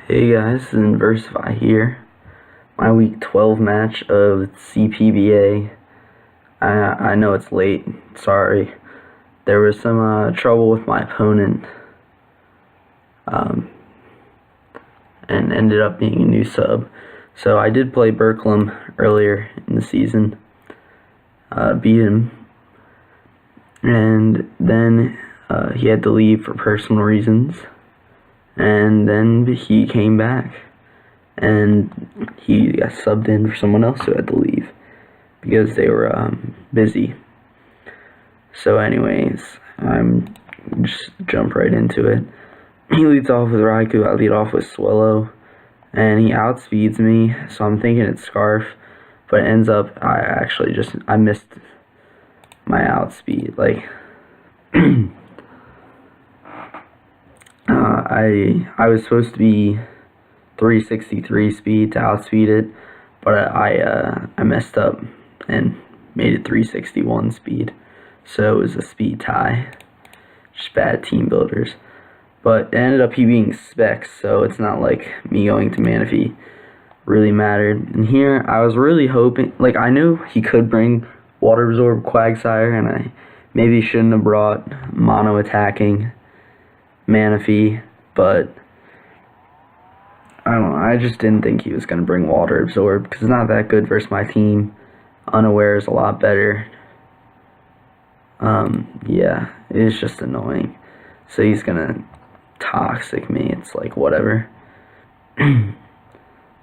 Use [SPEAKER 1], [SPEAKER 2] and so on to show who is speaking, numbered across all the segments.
[SPEAKER 1] Hey guys, this is Inversify here. My week 12 match of CPBA. I know it's late, sorry. There was some trouble with my opponent, and ended up being a new sub. So I did play Berkelum earlier in the season, beat him, and then he had to leave for personal reasons. And then he came back, and he got subbed in for someone else who had to leave because they were busy. So anyways, I'm just jump right into it. He leads off with Raikou, I lead off with Swellow, and he outspeeds me, so I'm thinking it's Scarf, but it ends up I missed my outspeed. Like, I was supposed to be 363 speed to outspeed it, but I messed up and made it 361 speed, so it was a speed tie. Just bad team builders. But it ended up he being Specs, so it's not like me going to Manaphy really mattered. And here I was really hoping, like, I knew he could bring Water Absorb Quagsire, and I maybe shouldn't have brought mono attacking Manaphy, but I don't know, I just didn't think he was going to bring Water Absorb, because it's not that good versus my team. Unaware is a lot better. Yeah, it's just annoying. So he's going to Toxic me, it's like, whatever.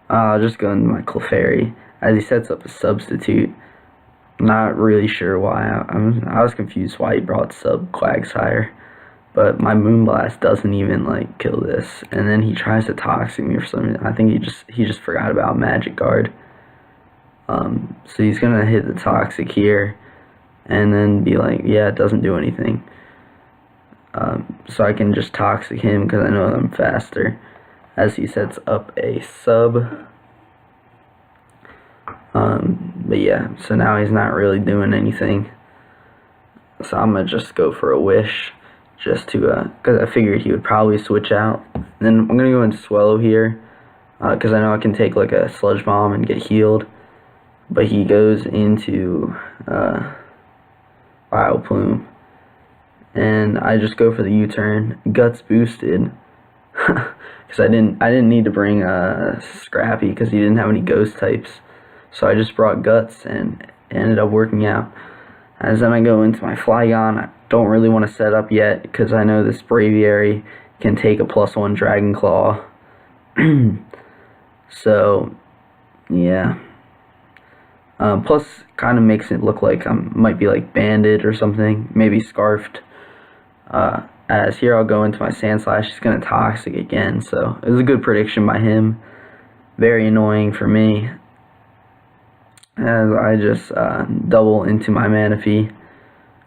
[SPEAKER 1] I'll just go into my Clefairy, as he sets up a substitute. Not really sure why. I was confused why he brought sub Quagsire. But my Moonblast doesn't even, like, kill this. And then he tries to Toxic me for some reason. I think he just forgot about Magic Guard. So he's gonna hit the Toxic here, and then be like, yeah, it doesn't do anything. So I can just Toxic him because I know I'm faster, as he sets up a sub. But yeah, so now he's not really doing anything. So I'm gonna just go for a Wish. Just to, because I figured he would probably switch out. And then I'm going to go into Swellow here, because I know I can take, like, a Sludge Bomb and get healed. But he goes into Vileplume. And I just go for the U-turn. Guts boosted. Because I didn't need to bring Scrappy, because he didn't have any Ghost types. So I just brought Guts, and it ended up working out. As then I go into my Flygon, I don't really want to set up yet, because I know this Braviary can take a +1 Dragon Claw. So, yeah. Plus, kind of makes it look like I might be, like, banded or something, maybe scarfed. As here I'll go into my Sandslash, he's going to Toxic again, so it was a good prediction by him. Very annoying for me, as I just double into my Manaphy,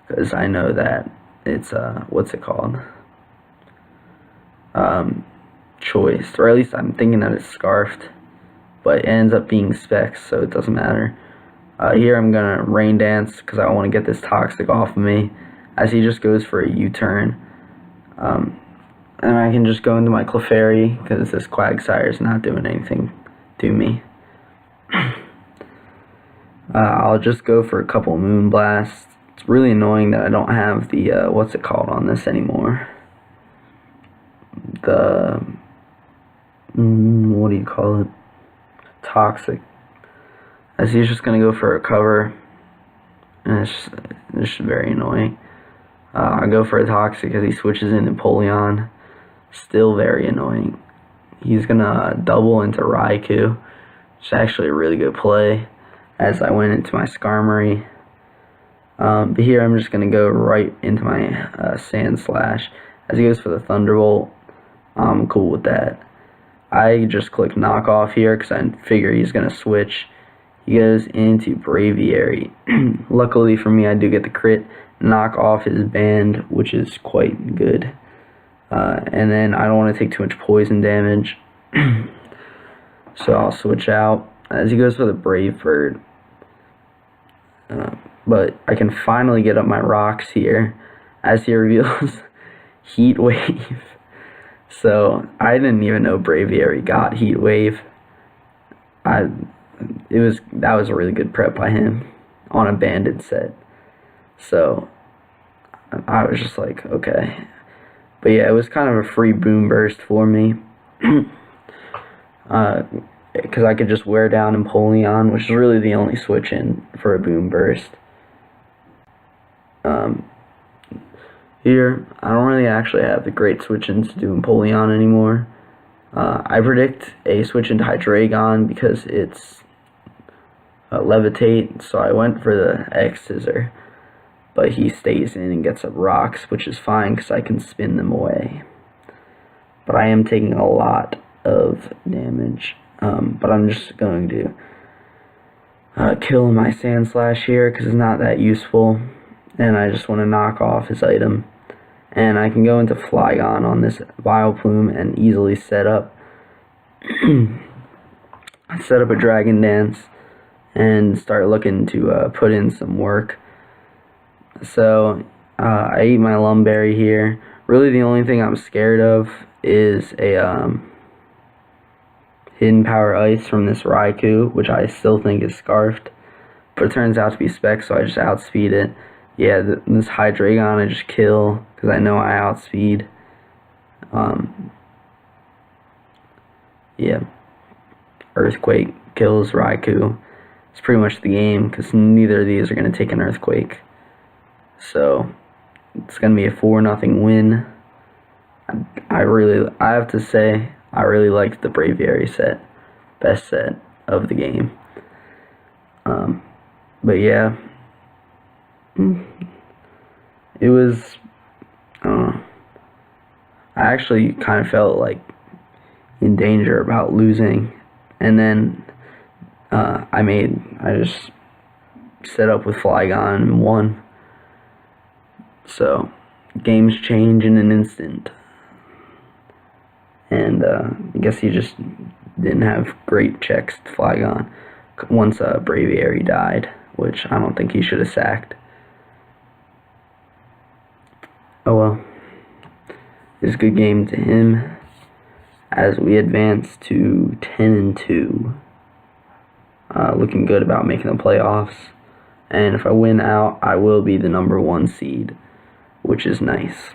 [SPEAKER 1] because I know that it's, what's it called? Choice, or at least I'm thinking that it's Scarfed, but it ends up being Specs, so it doesn't matter. Here I'm going to Rain Dance, because I want to get this Toxic off of me, as he just goes for a U-turn. And I can just go into my Clefairy, because this Quagsire is not doing anything to me. I'll just go for a couple Moonblasts. It's really annoying that I don't have the, what's it called on this anymore? The, what do you call it? Toxic. As he's just going to go for a cover, and it's just very annoying. I go for a Toxic as he switches in Empoleon. Still very annoying. He's going to double into Raikou. It's actually a really good play, as I went into my Skarmory. But here I'm just going to go right into my Sandslash. As he goes for the Thunderbolt, I'm cool with that. I just click Knock Off here because I figure he's going to switch. He goes into Braviary. Luckily for me, I do get the crit. Knock off his band, which is quite good. And then I don't want to take too much poison damage. So I'll switch out as he goes for the Brave Bird. But I can finally get up my rocks here as he reveals Heat Wave. So I didn't even know Braviary got Heat Wave. That was a really good prep by him on a banded set. So I was just like, okay. But yeah, it was kind of a free boom burst for me. Because I could just wear down Empoleon, which is really the only switch in for a boom burst. Here, I don't really actually have the great switch-ins to do Empoleon anymore. I predict a switch into Hydreigon because it's Levitate, so I went for the X-Scissor. But he stays in and gets up rocks, which is fine because I can spin them away. But I am taking a lot of damage. But I'm just going to kill my Sandslash here because it's not that useful. And I just want to knock off his item. And I can go into Flygon on this Vileplume and easily set up a Dragon Dance and start looking to put in some work. So I eat my Lumberry here. Really the only thing I'm scared of is a Hidden Power Ice from this Raikou, which I still think is Scarfed. But it turns out to be Spec, so I just outspeed it. Yeah, this Hydreigon I just kill because I know I outspeed. Yeah. Earthquake kills Raikou. It's pretty much the game because neither of these are going to take an Earthquake. So it's going to be a 4-0 win. I have to say, I really liked the Braviary set. Best set of the game. But yeah. It was, I don't know. I actually kind of felt like in danger about losing. And then I just set up with Flygon and won. So games change in an instant. And I guess he just didn't have great checks to Flygon once Braviary died, which I don't think he should have sacked. Oh well. It's a good game to him as we advance to 10-2. Looking good about making the playoffs. And if I win out, I will be the #1 seed, which is nice.